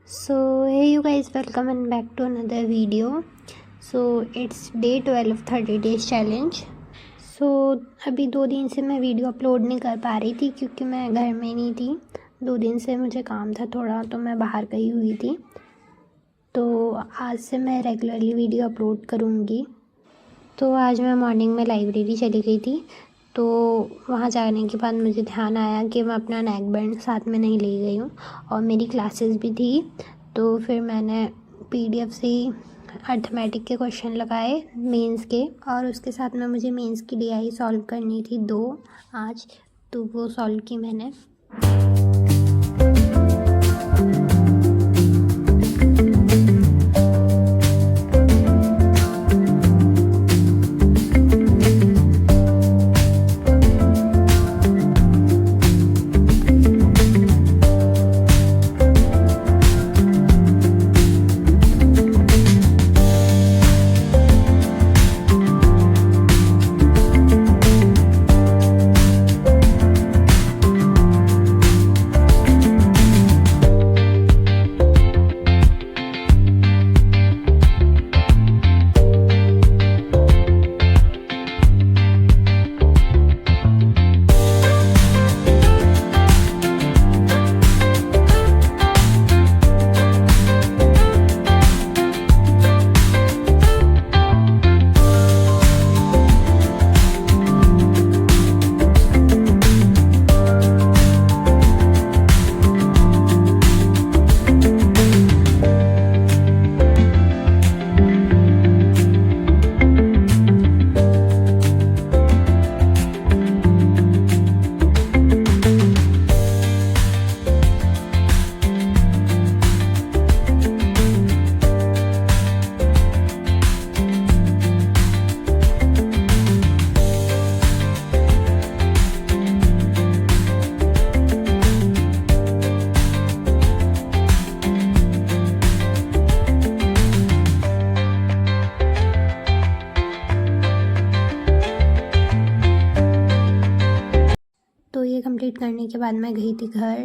So hey you guys, welcome and back to another video. So it's day 12 30 days challenge. So अभी 2 दिन से मैं video upload नहीं कर पा रही थी क्योंकि मैं घर में नहीं थी। 2 दिन से मुझे काम था थोड़ा, तो मैं बाहर गई हुई थी। तो आज से मैं रेगुलरली वीडियो अपलोड करूँगी। तो आज मैं मॉर्निंग में लाइब्रेरी चली गई थी। तो वहाँ जाने के बाद मुझे ध्यान आया कि मैं अपना नेक बैंड साथ में नहीं ले गई हूँ और मेरी क्लासेस भी थी। तो फिर मैंने पीडीएफ से अर्थमेटिक के क्वेश्चन लगाए मेंस के, और उसके साथ में मुझे मेंस की डीआई सॉल्व करनी थी 2 आज, तो वो सॉल्व की मैंने। तो ये कंप्लीट करने के बाद मैं गई थी घर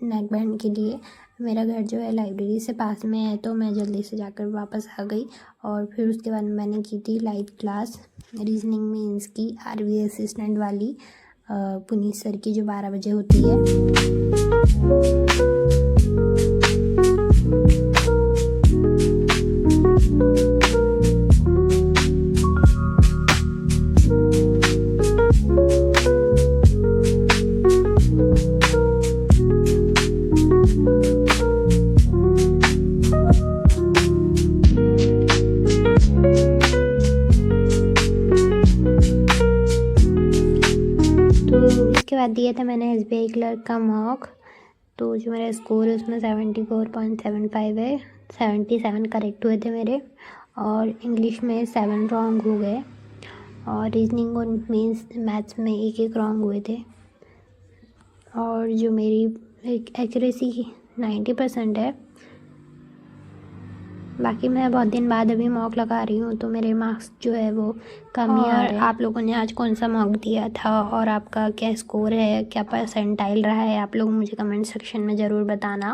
नेक बैंड के लिए। मेरा घर जो है लाइब्रेरी से पास में है, तो मैं जल्दी से जाकर वापस आ गई। और फिर उसके बाद मैंने की थी लाइव क्लास रीजनिंग मीन्स की, आरवी असिस्टेंट वाली, पुनीत सर की, जो 12 बजे होती है। उसके बाद दिया था मैंने एसबीआई क्लर्क का मॉक। तो जो मेरा स्कोर है उसमें 74.75 है। 77 करेक्ट हुए थे मेरे, और इंग्लिश में 7 रॉन्ग हो गए, और रीजनिंग और मीन्स मैथ्स में 1 रॉन्ग हुए थे। और जो मेरी एक्यूरेसी 90% है। बाकी मैं बहुत दिन बाद अभी मॉक लगा रही हूँ, तो मेरे मार्क्स जो है वो कम ही आ रहे हैं। आप लोगों ने आज कौन सा मॉक दिया था और आपका क्या स्कोर है, क्या परसेंटाइल रहा है, आप लोग मुझे कमेंट सेक्शन में ज़रूर बताना।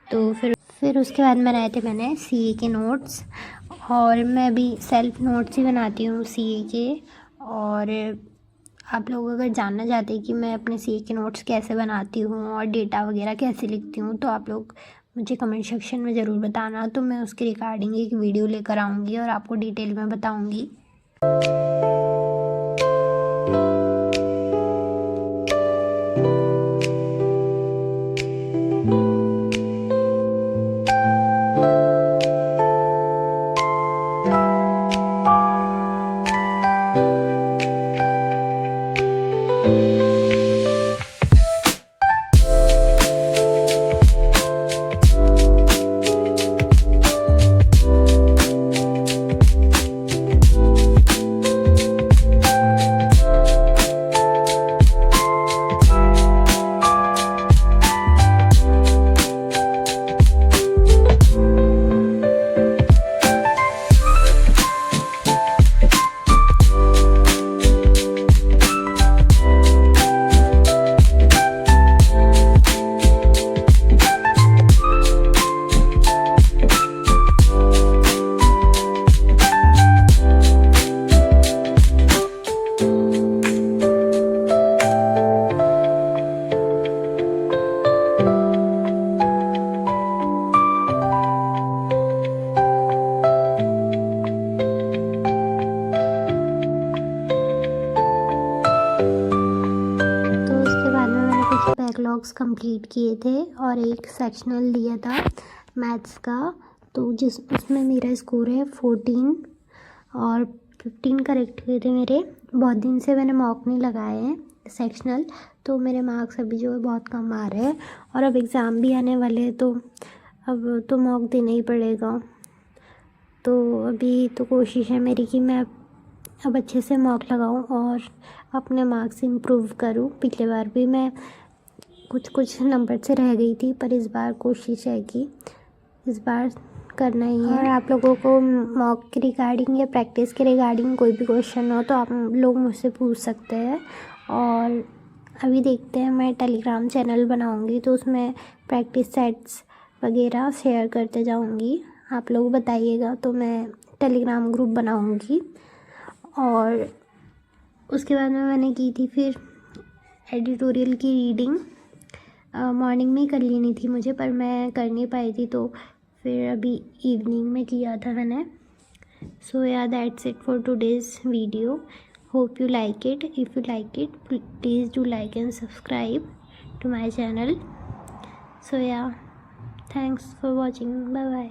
तो फिर उसके बाद बनाए थे मैंने सीए के नोट्स, और मैं भी सेल्फ नोट्स ही बनाती हूँ सीए के। और आप लोग अगर जानना चाहते हैं कि मैं अपने सीए के नोट्स कैसे बनाती हूँ और डेटा वगैरह कैसे लिखती हूँ, तो आप लोग मुझे कमेंट सेक्शन में ज़रूर बताना। तो मैं उसके रिगार्डिंग एक वीडियो लेकर आऊँगी और आपको डिटेल में बताऊँगी। किए थे और एक सेक्शनल दिया था मैथ्स का, तो उसमें मेरा स्कोर है 14 और 15 करेक्ट हुए थे मेरे। बहुत दिन से मैंने मॉक नहीं लगाए हैं सेक्शनल, तो मेरे मार्क्स अभी जो है बहुत कम आ रहे हैं और अब एग्ज़ाम भी आने वाले हैं, तो अब तो मॉक देना ही पड़ेगा। तो अभी तो कोशिश है मेरी कि मैं अब अच्छे से मॉक लगाऊं और अपने मार्क्स इम्प्रूव करूं। पिछले बार भी मैं कुछ नंबर से रह गई थी, पर इस बार कोशिश है कि इस बार करना ही है। और आप लोगों को मॉक के रिगार्डिंग या प्रैक्टिस के रिगार्डिंग कोई भी क्वेश्चन हो तो आप लोग मुझसे पूछ सकते हैं। और अभी देखते हैं, मैं टेलीग्राम चैनल बनाऊंगी तो उसमें प्रैक्टिस सेट्स वगैरह शेयर करते जाऊंगी। आप लोग बताइएगा तो मैं टेलीग्राम ग्रुप बनाऊंगी। और उसके बाद में मैंने की थी फिर एडिटोरियल की रीडिंग, मॉर्निंग में ही कर लेनी थी मुझे, पर मैं कर नहीं पाई थी, तो फिर अभी इवनिंग में किया था मैंने। So yeah that's it for today's video. Hope you like it. If you like it please do like and subscribe to my channel. So yeah thanks for watching. Bye bye.